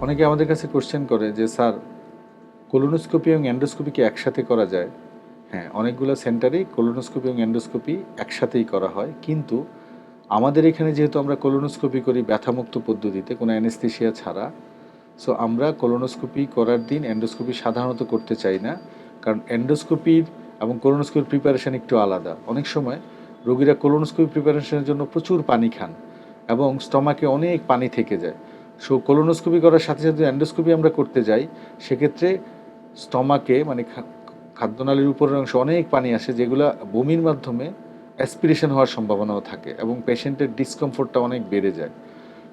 অনেকে আমাদের কাছে কোশ্চেন করে যে স্যার, কোলোনোস্কোপি এবং এন্ডোস্কোপি কি একসাথে করা যায়? হ্যাঁ, অনেকগুলো সেন্টারেই কোলোনোস্কোপি এবং এন্ডোস্কোপি একসাথেই করা হয়, কিন্তু আমাদের এখানে যেহেতু আমরা কোলোনোস্কোপি করি ব্যথামুক্ত পদ্ধতিতে, কোনো অ্যানেস্থেশিয়া ছাড়া, সো আমরা কোলোনোস্কোপি করার দিন এন্ডোস্কোপি সাধারণত করতে চাই না। কারণ এন্ডোস্কোপির এবং কোলোনোস্কোপির প্রিপারেশান একটু আলাদা। অনেক সময় রোগীরা কোলোনোস্কোপি প্রিপারেশনের জন্য প্রচুর পানি খান এবং স্টমাকে অনেক পানি থেকে যায়। সো কোলোনোস্কোপি করার সাথে সাথে এন্ডোস্কোপি আমরা করতে যাই, সেক্ষেত্রে স্টমাকে মানে খাদ্যনালীর উপরের অংশে অনেক পানি আসে, যেগুলো বমির মাধ্যমে অ্যাসপিরেশন হওয়ার সম্ভাবনাও থাকে এবং পেশেন্টের ডিসকমফোর্টটা অনেক বেড়ে যায়।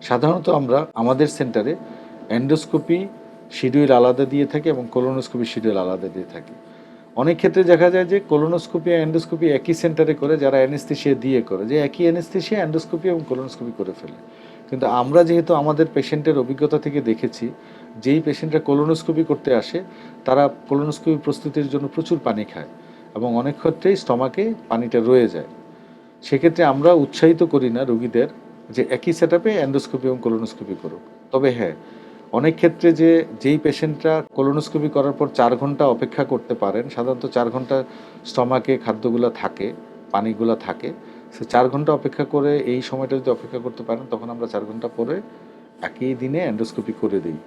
সাধারণত আমরা আমাদের সেন্টারে এন্ডোস্কোপি শিডিউল আলাদা দিয়ে থাকি এবং কোলোনোস্কোপি শিডিউল আলাদা দিয়ে থাকি। অনেক ক্ষেত্রে দেখা যায় যে কোলোনোস্কোপি আর এন্ডোস্কোপি একই সেন্টারে করে, যারা অ্যানেস্থেশিয়া দিয়ে করে, যে একই অ্যানেস্থেশিয়া এন্ডোস্কোপি এবং কোলোনোস্কোপি করে ফেলে। কিন্তু আমরা যেহেতু আমাদের পেশেন্টের অভিজ্ঞতা থেকে দেখেছি, যেই পেশেন্টরা কোলোনোস্কোপি করতে আসে তারা কোলোনোস্কোপি প্রস্তুতির জন্য প্রচুর পানি খায় এবং অনেক ক্ষেত্রেই স্টমাকে পানিটা রয়ে যায়। সেক্ষেত্রে আমরা উৎসাহিত করি না রোগীদের যে একই সেট আপে এন্ডোস্কোপি এবং কোলোনোস্কোপি করুক। তবে হ্যাঁ, অনেক ক্ষেত্রে যেই পেশেন্টরা কোলোনোস্কোপি করার পর 4 ঘন্টা অপেক্ষা করতে পারেন, সাধারণত 4 ঘন্টা স্টমাকে খাদ্যগুলো থাকে, পানিগুলো থাকে, সে 4 ঘন্টা অপেক্ষা করে, এই সময়টা যদি অপেক্ষা করতে পারেন তখন আমরা 4 ঘন্টা পরে একই দিনে এন্ডোস্কোপি করে দিই।